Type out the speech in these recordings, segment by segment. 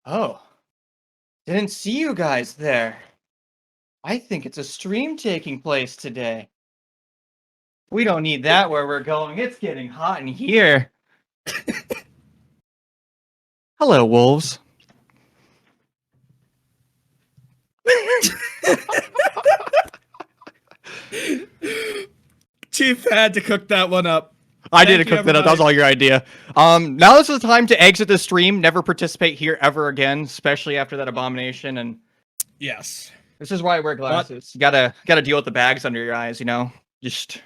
Oh, didn't see you guys there. I think it's a stream taking place today. We don't need that where we're going. It's getting hot in here. Hello, wolves. Chief had to cook that one up. I did Thank you, cook that up. That was everybody. all your idea. Now this is the time to exit the stream. Never participate here ever again, especially after that abomination. And Yes. this is why I wear glasses. You gotta deal with the bags under your eyes. You know, just.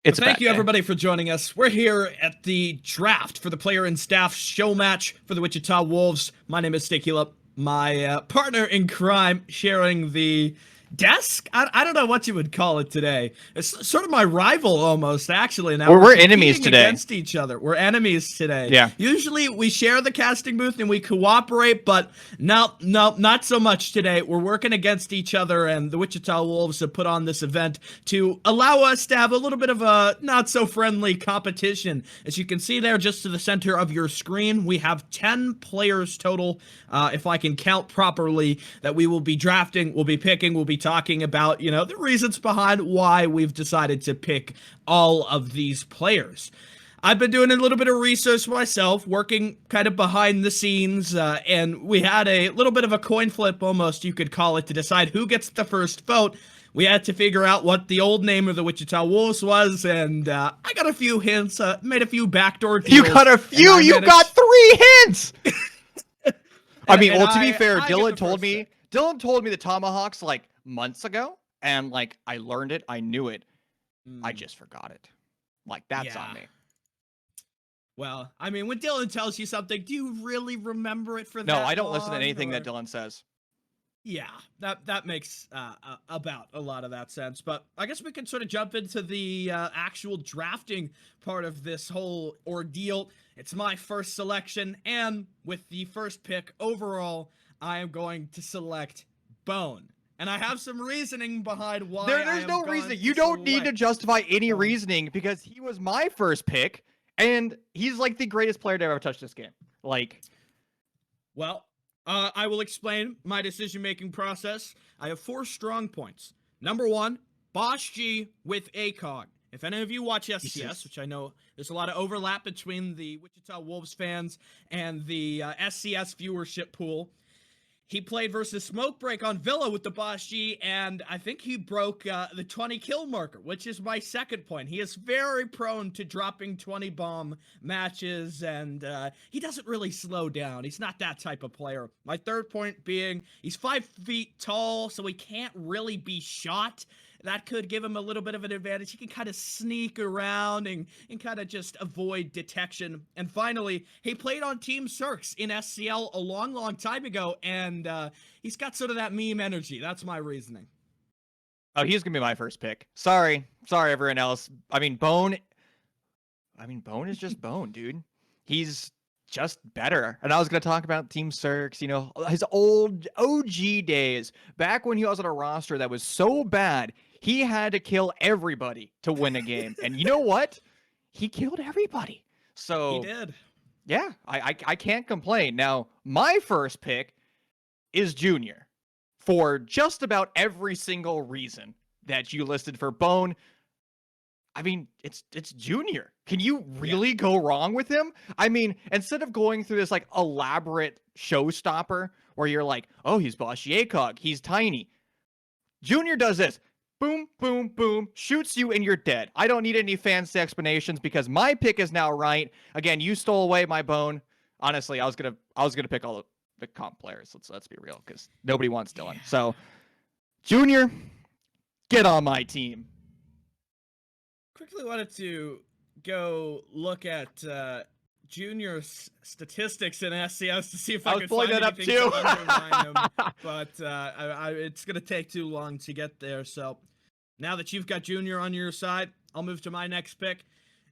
It's Thank you, everybody, for joining us. We're here at the draft for the player and staff show match for the Wichita Wolves. My name is Stickula. My partner in crime, sharing the desk. I don't know what you would call it today. It's sort of my rival almost, actually. Now we're enemies today. Against each other. We're enemies today. Yeah. Usually we share the casting booth and we cooperate, but no, not so much today. We're working against each other, and the Wichita Wolves have put on this event to allow us to have a little bit of a not so friendly competition. As you can see there, just to the center of your screen, we have 10 players total, if I can count properly, that we will be drafting, we'll be picking, we'll be talking about, you know, the reasons behind why we've decided to pick all of these players. I've been doing a little bit of research myself, working kind of behind the scenes, and we had a little bit of a coin flip, almost, you could call it, to decide who gets the first vote. We had to figure out what the old name of the Wichita Wolves was, and I got a few hints, made a few backdoor deals. You got a few? You got 3 hints! I mean, well, to be fair, Dylan told me the tomahawks like months ago, and like I learned it, I knew it. I just forgot it. Like, that's on me. Well, I mean, when Dylan tells you something, do you really remember it for that? No, I don't listen to anything that Dylan says. Yeah, that makes about a lot of that sense. But I guess we can sort of jump into the actual drafting part of this whole ordeal. It's my first selection, and with the first pick overall, I am going to select Bone. And I have some reasoning behind why. There's no reason. You don't need to justify any reasoning, because he was my first pick, and he's like the greatest player to ever touch this game. Like, well, I will explain my decision-making process. I have 4 strong points. Number 1, Boss G with ACOG. If any of you watch SCS, which I know there's a lot of overlap between the Wichita Wolves fans and the SCS viewership pool, he played versus Smokebreak on Villa with the Boss G, and I think he broke the 20 kill marker, which is my second point. He is very prone to dropping 20 bomb matches, and he doesn't really slow down. He's not that type of player. My third point being he's 5 feet tall, so he can't really be shot. That could give him a little bit of an advantage. He can kind of sneak around and kind of just avoid detection. And finally, he played on Team Cirques in SCL a long time ago, and he's got sort of that meme energy. That's my reasoning. Oh, he's gonna be my first pick. Sorry, everyone else. I mean, Bone is just Bone, dude. He's just better. And I was going to talk about Team Cirques, you know, his old OG days, back when he was on a roster that was so bad, he had to kill everybody to win a game. And you know what? He killed everybody. So he did. Yeah, I can't complain. Now, my first pick is Junior, for just about every single reason that you listed for Bone. I mean, it's Junior. Can you really go wrong with him? I mean, instead of going through this like elaborate showstopper where you're like, oh, he's Boss ACOG, he's tiny. Junior does this. Boom, boom, boom, shoots you and you're dead. I don't need any fancy explanations because my pick is now right. Again, you stole away my Bone. Honestly, I was gonna pick all the comp players. Let's be real, because nobody wants Dylan. So, Junior, get on my team. Quickly wanted to go look at Junior's statistics in SCS to see if I could find anything to undermine him, but it's going to take too long to get there. So now that you've got Junior on your side, I'll move to my next pick.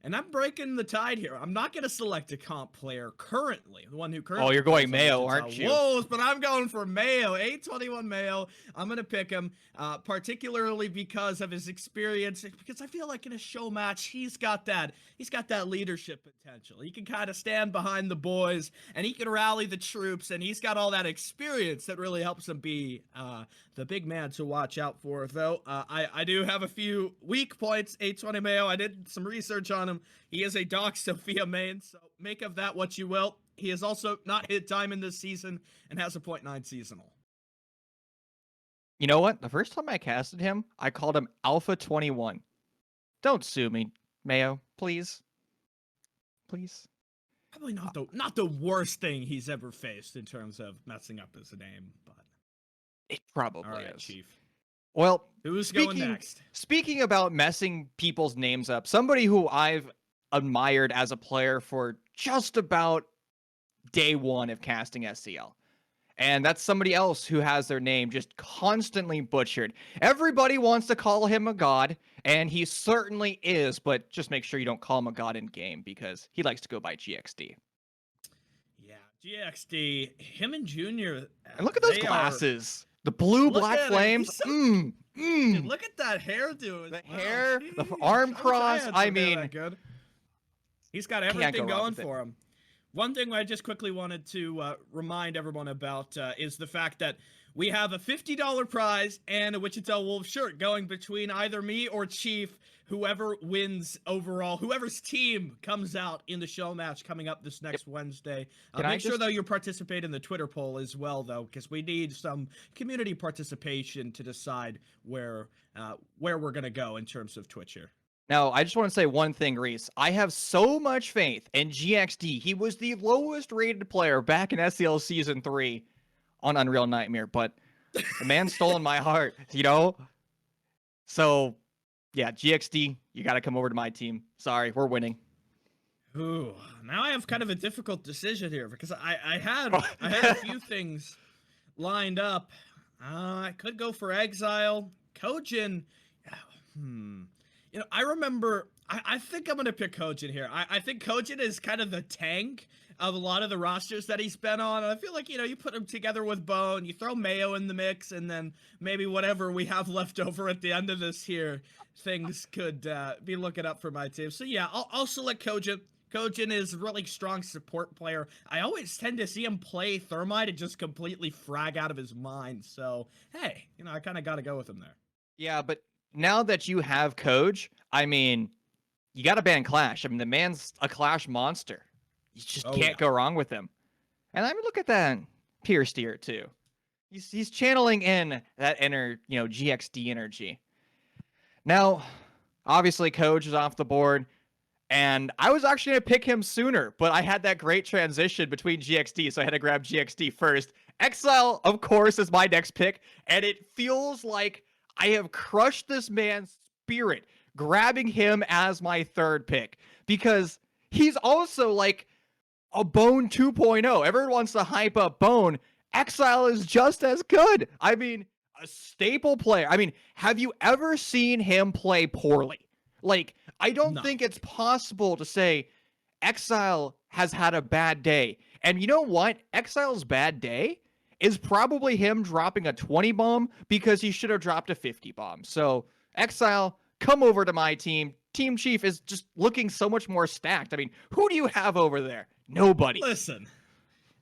And I'm breaking the tide here. I'm not going to select a comp player currently, the one who currently. Oh, you're going plays on Mayo, Wichita aren't you? Wolves, but I'm going for Mayo, 821 Mayo. I'm going to pick him, particularly because of his experience. Because I feel like in a show match, he's got that leadership potential. He can kind of stand behind the boys, and he can rally the troops, and he's got all that experience that really helps him be the big man to watch out for. Though I do have a few weak points. 820 Mayo. I did some research on him. He is a Doc Sophia main, so make of that what you will. He has also not hit diamond this season and has a .9 seasonal. You know what? The first time I casted him, I called him Alpha 21. Don't sue me, Mayo, please. Please. Probably not the worst thing he's ever faced in terms of messing up his name, but It probably all right, is. Chief. Well, Who's going next? Speaking about messing people's names up, somebody who I've admired as a player for just about day one of casting SCL. And that's somebody else who has their name just constantly butchered. Everybody wants to call him a god, and he certainly is, but just make sure you don't call him a god in game because he likes to go by GXD. Yeah, GXD, him and Junior. And look at those glasses. The blue black flames. Dude, look at that hairdo. The hair, the arm cross. I mean, good. He's got everything going for him. One thing I just quickly wanted to remind everyone about is the fact that we have a $50 prize and a Wichita Wolves shirt going between either me or Chief, whoever wins overall, whoever's team comes out in the show match coming up this next Wednesday. Make sure, though, you participate in the Twitter poll as well, though, because we need some community participation to decide where we're going to go in terms of Twitch here. Now, I just want to say one thing, Reese. I have so much faith in GXD. He was the lowest rated player back in SCL Season 3 on Unreal Nightmare, but the man's stolen my heart, you know? So, yeah, GXD, you got to come over to my team. Sorry, we're winning. Ooh, now I have kind of a difficult decision here because I had a few things lined up. I could go for Exile. Kojin, You know, I remember, I think I'm going to pick Kojin here. I think Kojin is kind of the tank of a lot of the rosters that he's been on. And I feel like, you know, you put him together with Bone, you throw Mayo in the mix, and then maybe whatever we have left over at the end of this here, things could be looking up for my team. So yeah, I'll select Kojin. Kojin is a really strong support player. I always tend to see him play Thermite and just completely frag out of his mind. So, hey, you know, I kind of got to go with him there. Yeah, but now that you have Koj, I mean, you got to ban Clash. I mean, the man's a Clash monster. You just can't go wrong with him. And I mean, look at that Pierce Deer, too. He's channeling in that inner, you know, GXD energy. Now, obviously, Koj is off the board. And I was actually going to pick him sooner, but I had that great transition between GXD, so I had to grab GXD first. Exile, of course, is my next pick, and it feels like I have crushed this man's spirit, grabbing him as my third pick, because he's also like a Bone 2.0. Everyone wants to hype up Bone. Exile is just as good. I mean, a staple player. I mean, have you ever seen him play poorly? Like, I don't think it's possible to say Exile has had a bad day. And you know what? Exile's bad day is probably him dropping a 20 bomb because he should have dropped a 50 bomb. So, Exile, come over to my team. Team Chief is just looking so much more stacked. I mean, who do you have over there? Nobody. Listen.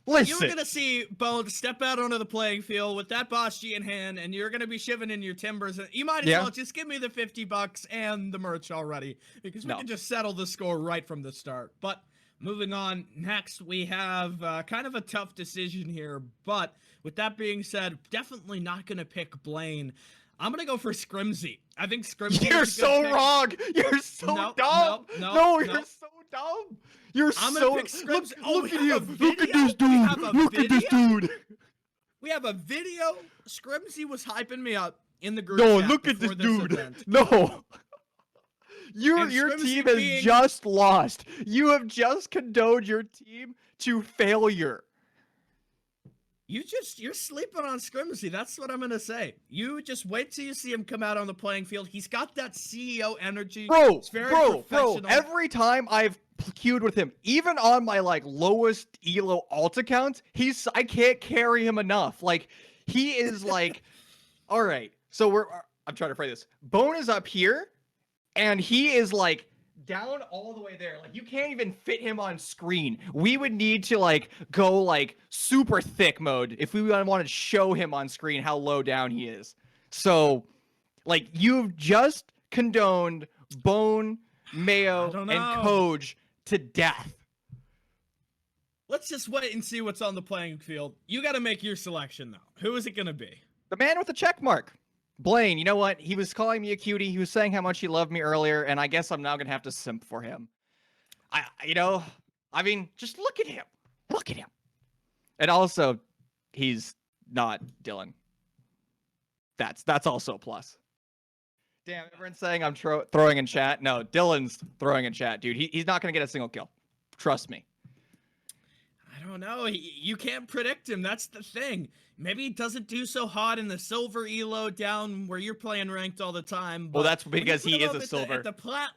You're going to see Bone step out onto the playing field with that Boss G in hand, and you're going to be shiving in your timbers. You might as well just give me the $50 and the merch already, because we can just settle the score right from the start. But moving on, next we have kind of a tough decision here. But with that being said, definitely not going to pick Blaine. I'm going to go for Scrimsy. I think Scrimsy You're so wrong. You're so dumb. No, you're so dumb. You're I'm so... Gonna pick Scrimsy. Look at you. Look at this dude. Look at this dude. We have a video. Scrimsy was hyping me up in the group chat. No, look at this dude. No. Your team has just lost. You have just condoned your team to failure. You're sleeping on Scrimsey. That's what I'm gonna say. You just wait till you see him come out on the playing field. He's got that CEO energy. It's very professional. Every time I've queued with him, even on my like lowest elo alt account, I can't carry him enough. Like he is like, all right. So I'm trying to phrase this. Bone is up here, and he is like down all the way there. Like you can't even fit him on screen. We would need to like go like super thick mode if we wanted to show him on screen how low down he is. So like you've just condoned Bone, Mayo, and Coj to death. Let's just wait and see what's on the playing field. You got to make your selection though. Who is it going to be? The man with the check mark. Blaine, you know what? He was calling me a cutie. He was saying how much he loved me earlier, and I guess I'm now gonna have to simp for him. I mean, just look at him. Look at him. And also, he's not Dylan. That's also a plus. Damn, everyone's saying I'm throwing in chat. No, Dylan's throwing in chat, dude. He's not gonna get a single kill. Trust me. I don't know. You can't predict him. That's the thing. Maybe he doesn't do so hot in the silver elo down where you're playing ranked all the time. Well, that's because he is a silver. At the plat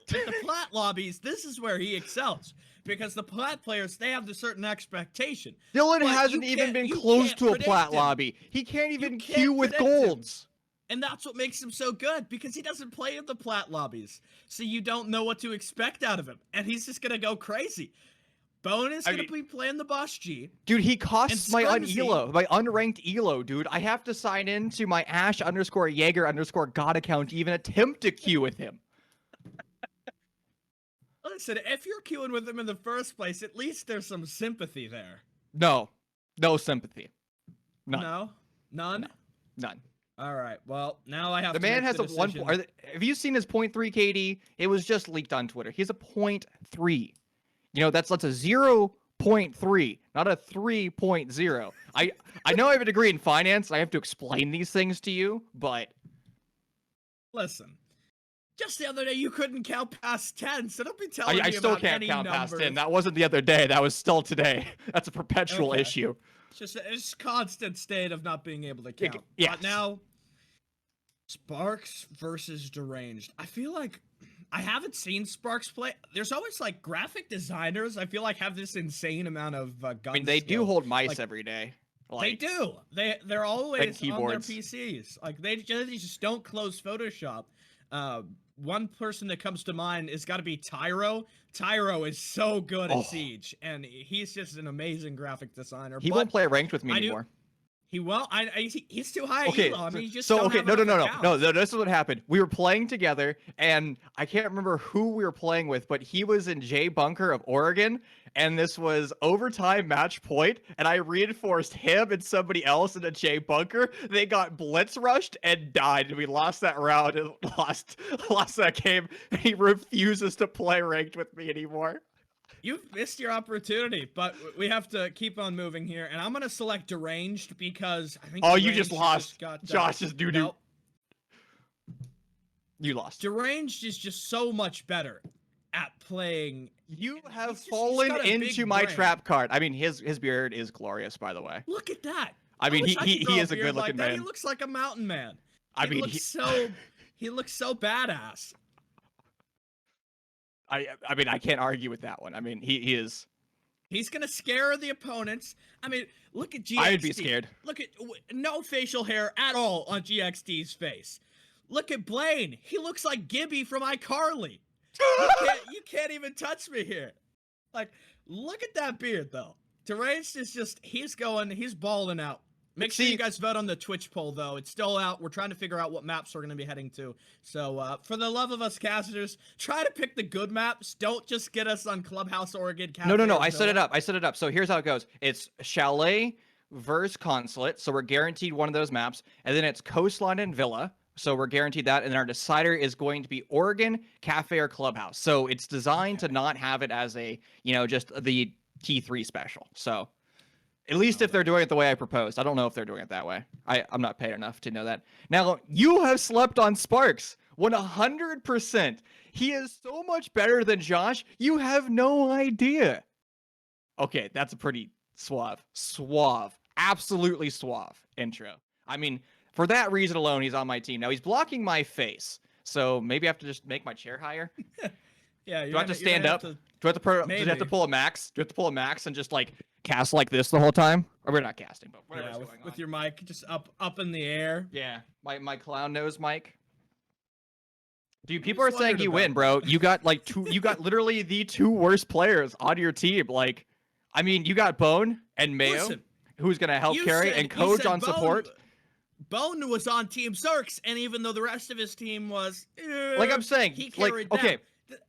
lobbies, this is where he excels. Because the plat players, they have the certain expectation. Dylan hasn't even been close to a plat lobby. He can't even queue with golds. And that's what makes him so good, because he doesn't play in the plat lobbies. So you don't know what to expect out of him. And he's just going to go crazy. Bone is going to be playing the Boss G. Dude, he costs my unranked elo, dude. I have to sign into my Ash_Jaeger_God account to even attempt to queue with him. Listen, if you're queuing with him in the first place, at least there's some sympathy there. No. No sympathy. None. No? None? No. None. All right. Well, now I have to make the man has a 1 point. Have you seen his 0.3 KD? It was just leaked on Twitter. He has a 0.3. You know, that's a 0.3, not a 3.0. I know I have a degree in finance. I have to explain these things to you, but listen. Just the other day, you couldn't count past 10, so don't be telling me I still about can't any count numbers. past 10. That wasn't the other day. That was still today. That's a perpetual issue. It's just a constant state of not being able to count. Yes. But now, Sparks versus Deranged. I feel like I haven't seen Sparks play. There's always like graphic designers, I feel like, have this insane amount of gun I mean, they skill. do hold mice every day. They do. They're always on their PCs. Like they just don't close Photoshop. One person that comes to mind is got to be Tyro. Tyro is so good at Siege, and he's just an amazing graphic designer. He won't play ranked with me anymore. He won't. He's too high. Okay, elo. I mean, no. This is what happened. We were playing together, and I can't remember who we were playing with, but he was in J Bunker of Oregon, and this was overtime match point, and I reinforced him and somebody else in a J Bunker. They got blitz rushed and died, and we lost that round and lost that game. And he refuses to play ranked with me anymore. You've missed your opportunity, but we have to keep on moving here. And I'm going to select Deranged because I think... Oh, you just lost. Josh's doo-doo. Nope. You lost. Deranged is just so much better at playing. You have fallen into my trap card. I mean, his beard is glorious, by the way. Look at that. I mean, he is a good-looking man. He looks like a mountain man. He looks so badass. I mean, I can't argue with that one. I mean, he is. He's gonna scare the opponents. I mean, look at GXD. I'd be scared. Look at no facial hair at all on GXD's face. Look at Blaine. He looks like Gibby from iCarly. You can't even touch me here. Like, look at that beard though. Deranged is just he's balling out. Make sure you guys vote on the Twitch poll, though. It's still out. We're trying to figure out what maps we're going to be heading to. So, for the love of us casters, try to pick the good maps. Don't just get us on Clubhouse Oregon. No. I set it up. So here's how it goes. It's Chalet versus Consulate. So we're guaranteed one of those maps. And then it's Coastline and Villa. So we're guaranteed that. And then our decider is going to be Oregon, Cafe, or Clubhouse. So it's designed to not have it as a, just the T3 special. So... At least if they're doing it the way I proposed. I don't know if they're doing it that way. I'm not paid enough to know that. Now, you have slept on Sparks 100%. He is so much better than Josh. You have no idea. Okay, that's a pretty suave absolutely suave intro. I mean, for that reason alone, he's on my team. Now he's blocking my face, so maybe I have to just make my chair higher. Yeah, Do I have to stand up? Do I have to maybe. pull a max? Do I have to pull a max and just like cast like this the whole time? Or we're not casting, but whatever's Yeah, going on. with your mic just up in the air. Yeah, my clown nose mic. Dude, I people are just saying wondered you about win, bro. that. You got like you got literally the two worst players on your team. Like, I mean, you got Bone and Mayo, Listen, who's gonna help carry, and Coach on support. Bone was on Team Zerks, and even though the rest of his team was, Like I'm saying, he like carried okay, them.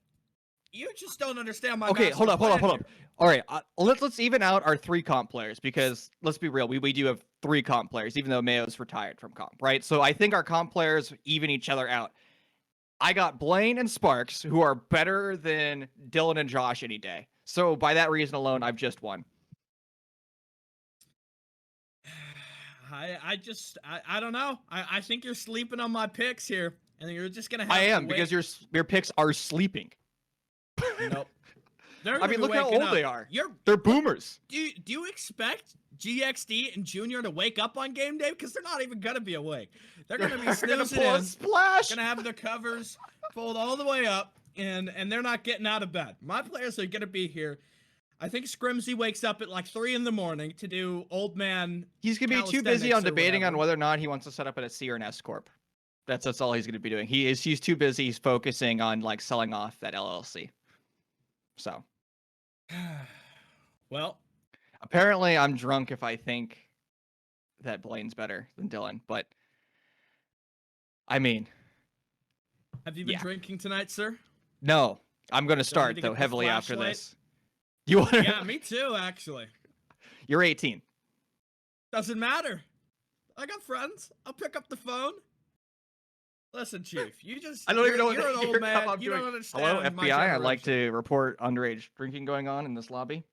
You just don't understand my okay, master hold plan up. here. All right, let's even out our 3 comp players because let's be real, we do have 3 comp players, even though Mayo's retired from comp, right? So I think our comp players even each other out. I got Blaine and Sparks, who are better than Dylan and Josh any day. So by that reason alone, I've just won. I don't know. I think you're sleeping on my picks here, and you're just gonna have I am to because wait. your picks are sleeping. Nope. They're I gonna mean, be look how waking old up. they are. You're They're boomers. do you expect GXD and Junior to wake up on game day? Because they're not even gonna be awake. They're gonna be They're gonna snoozing pull a in, splash. gonna have their covers pulled all the way up, and they're not getting out of bed. My players are gonna be here. I think Scrimsy wakes up at like 3 in the morning to do old man. He's gonna be too busy on calisthenics or debating on whatever. whether or not he wants to set up at a C or an S corp. That's all he's gonna be doing. He's too busy. He's focusing on like selling off that LLC. So Well, apparently, I'm drunk if I think that Blaine's better than Dylan. But I mean, have you been yeah, drinking tonight, sir? no, I'm gonna Do you want me start to though get the heavily after flashlight? this. You want? Yeah, me too, actually. You're 18. Doesn't matter. I got friends. I'll pick up the phone. Listen, Chief, I don't even know what you're an old man. I'm You doing. don't understand Hello, my FBI. I'd like generation. to report underage drinking going on in this lobby.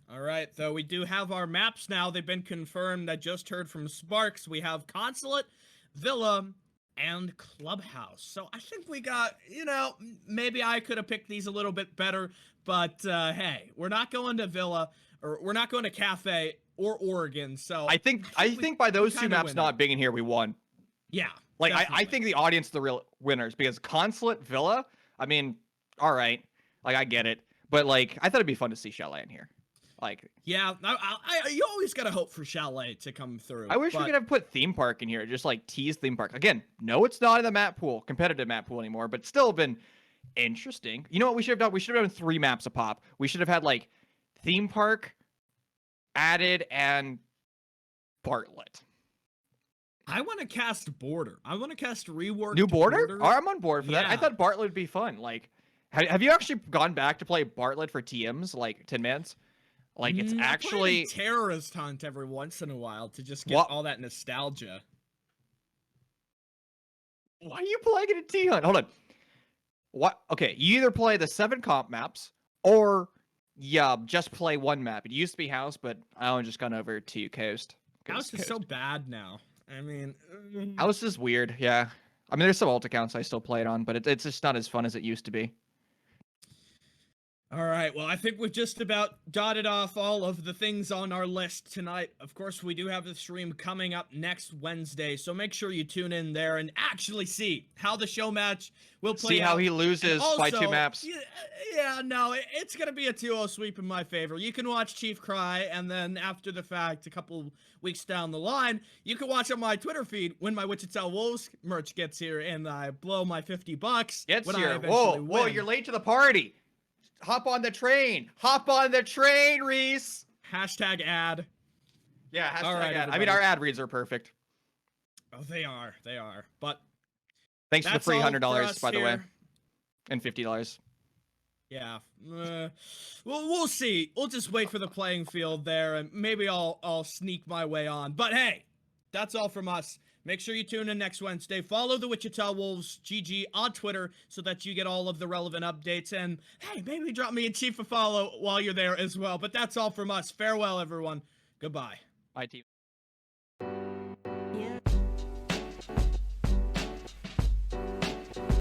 All right, though we do have our maps now. They've been confirmed. I just heard from Sparks. We have Consulate, Villa, and Clubhouse. So I think we got, maybe I could have picked these a little bit better, but hey, we're not going to Villa, or we're not going to Cafe or Oregon. So I think by those 2 kinda maps win not it. being in here, we won. Yeah, Like I definitely. think the audience are the real winners because Consulate Villa. I mean, all right, like I get it, but like I thought it'd be fun to see Chalet in here. Like Yeah, you always gotta hope for Chalet to come through. I wish we but could have put theme park in here, just like tease theme park again. No, it's not in the map pool, competitive map pool anymore, but still been interesting. You know what we should have done? We should have done 3 maps a pop. We should have had like theme park added and Bartlett. I want to cast Border. I want to cast reworked New border? Border. Oh, I'm on board for that. I Yeah. thought Bartlett would be fun. Like, have you actually gone back to play Bartlett for TMs, like Tin Mans? Like, it's I play it in actually Terrorist Hunt every once in a while to just get what? all that nostalgia. Why are you playing it in T Hunt? Hold on. What? Okay, you either play the 7 comp maps or just play 1 map. It used to be House, but I just gone over to Coast. House is so bad now. I mean, House is weird. Yeah. I mean, there's some alt accounts I still play it on, but it's just not as fun as it used to be. all right, well, I think we've just about dotted off all of the things on our list tonight. Of course, we do have the stream coming up next Wednesday, so make sure you tune in there and actually see how the show match will play See how out. he And loses by 2 also, maps. Yeah, no, it's going to be a 2-0 sweep in my favor. You can watch Chief cry, and then after the fact, a couple weeks down the line, you can watch on my Twitter feed when my Wichita Wolves merch gets here, and I blow my $50 Gets when I here. eventually Whoa, win. you're late to the party. Hop on the train. Hop on the train, Reese. Hashtag ad. Yeah, hashtag All right, ad. I mean, everybody. our ad reads are perfect. Oh, they are. But Thanks for the that's free all for $100, us by the way, here. and $50. Yeah. We'll see. We'll just wait for the playing field there, and maybe I'll sneak my way on. But hey, that's all from us. Make sure you tune in next Wednesday. Follow the Wichita Wolves GG on Twitter so that you get all of the relevant updates. And hey, maybe drop me a Chief a follow while you're there as well. But that's all from us. Farewell, everyone. Goodbye. My team.